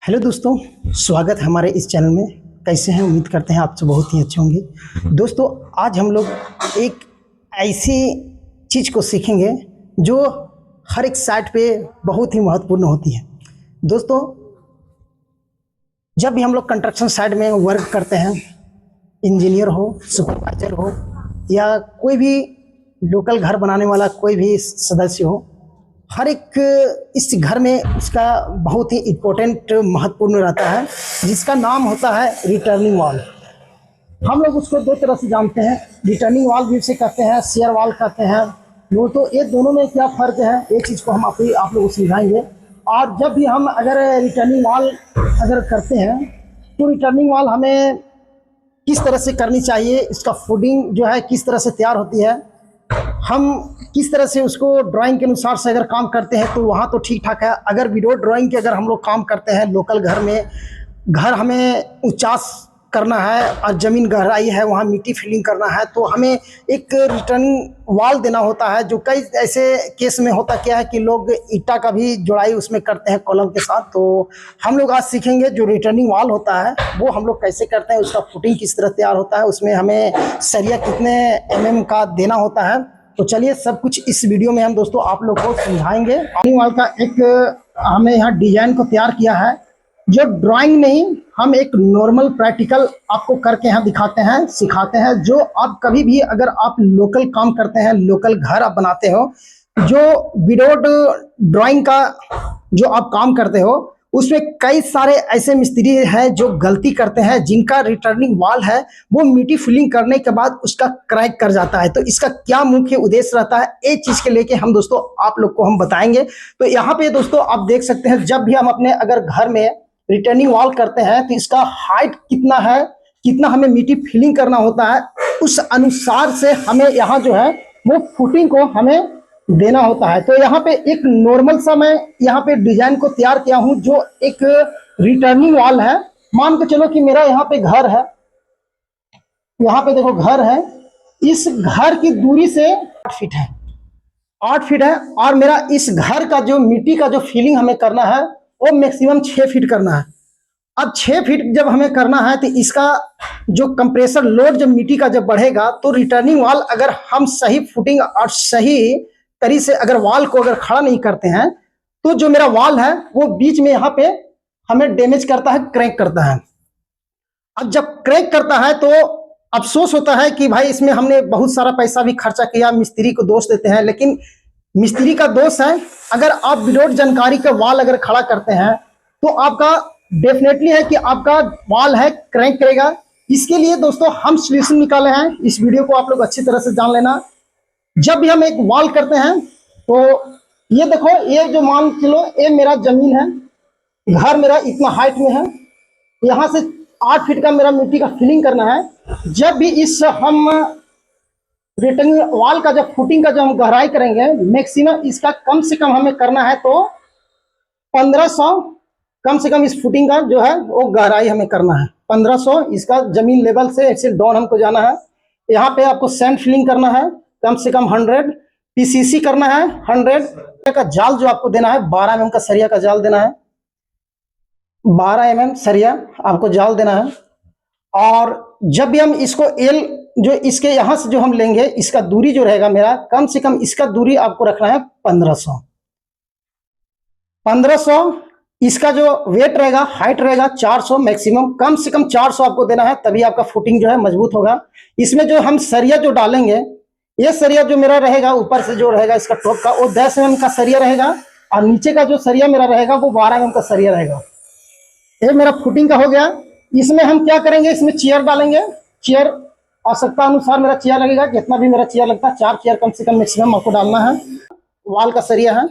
Hello दोस्तों, स्वागत है हमारे इस चैनल में। कैसे हैं? उम्मीद करते हैं आप सब बहुत ही अच्छे होंगे। दोस्तों, आज हम लोग एक ऐसी चीज़ को सीखेंगे जो हर एक साइट पे बहुत ही महत्वपूर्ण होती है। दोस्तों, जब भी हम लोग कंस्ट्रक्शन साइट में वर्क करते हैं, इंजीनियर हो, सुपरवाइजर हो या कोई भी लोकल घर बनाने वाला कोई भी सदस्य हो, हर एक इस घर में उसका बहुत ही इम्पोर्टेंट महत्वपूर्ण रहता है, जिसका नाम होता है रिटर्निंग वॉल। हम लोग उसको दो तरह से जानते हैं, रिटर्निंग वॉल भी उसे कहते हैं, शेयर वॉल कहते हैं। तो ये दोनों में क्या फ़र्क है, ये चीज़ को हम आप लोगों को समझाएंगे। और जब भी हम अगर रिटर्निंग वॉल अगर करते हैं तो रिटर्निंग वॉल हमें किस तरह से करनी चाहिए, इसका फुटिंग जो है किस तरह से तैयार होती है, हम किस तरह से उसको ड्राइंग के अनुसार से अगर काम करते हैं तो वहाँ तो ठीक ठाक है। अगर विदाउट ड्राइंग के अगर हम लोग काम करते हैं लोकल घर में, घर हमें उचास करना है और ज़मीन गहराई है, वहाँ मिट्टी फिलिंग करना है, तो हमें एक रिटर्निंग वॉल देना होता है। जो कई ऐसे केस में होता क्या है कि लोग ईटा का भी जोड़ाई उसमें करते हैं कॉलम के साथ। तो हम लोग आज सीखेंगे जो रिटर्निंग वॉल होता है वो हम लोग कैसे करते हैं, उसका फुटिंग किस तरह तैयार होता है, उसमें हमें सरिया कितने mm का देना होता है। तो चलिए सब कुछ इस वीडियो में हम दोस्तों आप लोग को समझाएंगे। रिटर्निंग वॉल का एक हमने यहाँ डिजाइन को तैयार किया है, जो ड्राइंग नहीं, हम एक नॉर्मल प्रैक्टिकल आपको करके यहाँ दिखाते हैं, सिखाते हैं। जो आप कभी भी अगर आप लोकल काम करते हैं, लोकल घर आप बनाते हो, जो विदाउट ड्राइंग का जो आप काम करते हो, उसमें कई सारे ऐसे मिस्त्री हैं जो गलती करते हैं, जिनका रिटर्निंग वॉल है वो मिट्टी फिलिंग करने के बाद उसका क्रैक कर जाता है। तो इसका क्या मुख्य उद्देश्य रहता है, एक चीज के लेके हम दोस्तों आप लोग को हम बताएंगे। तो यहाँ पे दोस्तों आप देख सकते हैं, जब भी हम अपने अगर घर में रिटर्निंग वॉल करते हैं तो इसका हाइट कितना है, कितना हमें मिट्टी फिलिंग करना होता है, उस अनुसार से हमें यहाँ जो है वो फुटिंग को हमें देना होता है। तो यहाँ पे एक नॉर्मल सा मैं यहाँ पे डिजाइन को तैयार किया हूँ, जो एक रिटर्निंग वॉल है। मान के चलो कि मेरा यहाँ पे घर है, यहाँ पे देखो घर है, इस घर की दूरी से 8 फीट है, 8 फीट है। और मेरा इस घर का जो मिट्टी का जो फिलिंग हमें करना है वो मैक्सिमम 6 फीट करना है। अब 6 फीट जब हमें करना है तो इसका जो कंप्रेसर लोड जब मिट्टी का जब बढ़ेगा, तो रिटर्निंग वॉल अगर हम सही फुटिंग और सही तरीके से अगर वॉल को अगर खड़ा नहीं करते हैं, तो जो मेरा वॉल है वो बीच में यहाँ पे हमें डैमेज करता है, क्रैक करता है। अब जब क्रैक करता है तो अफसोस होता है कि भाई इसमें हमने बहुत सारा पैसा भी खर्चा किया, मिस्त्री को दोष देते हैं, लेकिन मिस्त्री का दोष है। अगर आप विदाउट जानकारी का वॉल अगर खड़ा करते हैं तो आपका डेफिनेटली है कि आपका वॉल है क्रैक करेगा। इसके लिए दोस्तों हम सॉल्यूशन निकाले हैं, इस वीडियो को आप लोग अच्छी तरह से जान लेना। जब भी हम एक वॉल करते हैं तो ये देखो, ये जो मान चलो ये मेरा जमीन है, घर मेरा इतना हाइट में है, यहाँ से 8 फीट का मेरा मिट्टी का फिलिंग करना है। जब भी इस हम रिटर्निंग वॉल का जब फुटिंग का जब हम गहराई करेंगे, मैक्सिमम इसका कम से कम हमें करना है तो 1500 कम से कम इस फुटिंग का जो है वो गहराई हमें करना है। 1500 इसका जमीन लेवल से ऐसे डाउन हमको जाना है। यहाँ पे आपको सैंड फिलिंग करना है कम से कम 100, पीसीसी करना है 100 का जाल जो आपको देना है, 12 mm का सरिया का जाल देना है, 12 mm सरिया आपको जाल देना है। और जब भी हम इसको एल जो इसके यहाँ से जो हम लेंगे, इसका दूरी जो रहेगा मेरा, कम से कम इसका दूरी आपको रखना है 1500। इसका जो वेट रहेगा, हाइट रहेगा 400, मैक्सिमम कम से कम 400 आपको देना है, तभी आपका फुटिंग जो है मजबूत होगा। इसमें जो हम सरिया जो डालेंगे, ये सरिया जो मेरा रहेगा ऊपर से जो रहेगा इसका टॉप का, वो 10 mm का सरिया रहेगा, और नीचे का जो सरिया मेरा रहेगा वो 12 mm का सरिया रहेगा। ये मेरा फुटिंग का हो गया। इसमें हम क्या करेंगे, इसमें चेयर डालेंगे। चेयर आवश्यकता अनुसार मेरा चेयर लगेगा, जितना भी मेरा चेयर लगता है 4 चेयर कम से कम मैक्सिमम आपको डालना है। वॉल का सरिया है,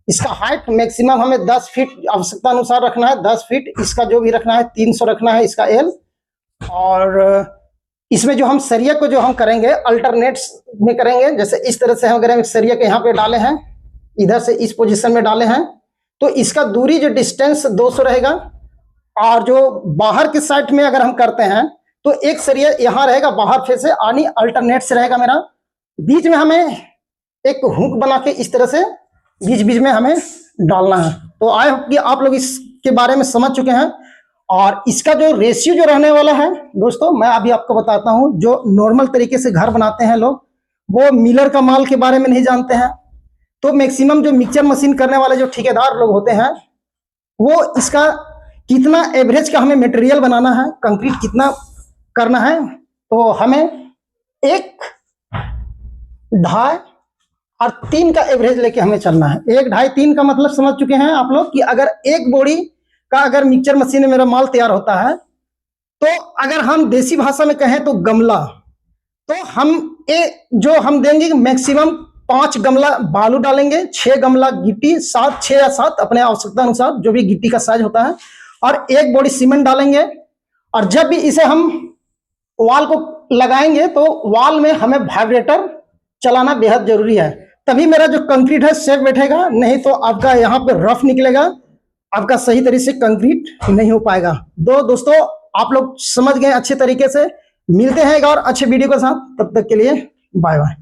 इसका हाइट मैक्सिमम हमें 10 फीट आवश्यकता अनुसार रखना है, 10 फीट। इसका जो भी रखना है 300 रखना है इसका एल। और इसमें जो हम सरिया को जो हम करेंगे अल्टरनेट्स में करेंगे, जैसे इस तरह से हम अगर सरिया के यहाँ पे डाले हैं, इधर से इस पोजीशन में डाले हैं, तो इसका दूरी जो डिस्टेंस 200 रहेगा। और जो बाहर के साइड में अगर हम करते हैं तो एक सरिया यहाँ रहेगा बाहर फेस से, यानी अल्टरनेट से रहेगा मेरा। बीच में हमें एक हुक बना के इस तरह से बीच बीच में हमें डालना है। तो आई होप कि आप लोग इस के बारे में समझ चुके हैं। और इसका जो रेशियो जो रहने वाला है दोस्तों, मैं अभी आपको बताता हूं। जो नॉर्मल तरीके से घर बनाते हैं लोग, वो मिलर का माल के बारे में नहीं जानते हैं। तो मैक्सिमम जो मिक्सचर मशीन करने वाले जो ठेकेदार लोग होते हैं, वो इसका कितना एवरेज का हमें मटेरियल बनाना है, कंक्रीट कितना करना है, तो हमें 1, 2.5 और 3 का एवरेज लेके हमें चलना है। 1, 2.5, 3 का मतलब समझ चुके हैं आप लोग कि अगर 1 बोरी का अगर मिक्सचर मशीन में मेरा माल तैयार होता है, तो अगर हम देसी भाषा में कहें तो गमला, तो जो हम देंगे मैक्सिमम 5 गमला बालू डालेंगे, 6 गमला गिट्टी, 6 या 7 अपने आवश्यकता अनुसार जो भी गिट्टी का साइज होता है, और 1 बोरी सीमेंट डालेंगे। और जब भी इसे हम वॉल को लगाएंगे तो वॉल में हमें वाइब्रेटर चलाना बेहद जरूरी है, तभी मेरा जो कंक्रीट है सेफ बैठेगा। नहीं तो आपका यहाँ पे रफ निकलेगा, आपका सही तरीके से कंक्रीट नहीं हो पाएगा। दोस्तों आप लोग समझ गए अच्छे तरीके से। मिलते हैं एक और अच्छे वीडियो के साथ, तब तक के लिए बाय बाय।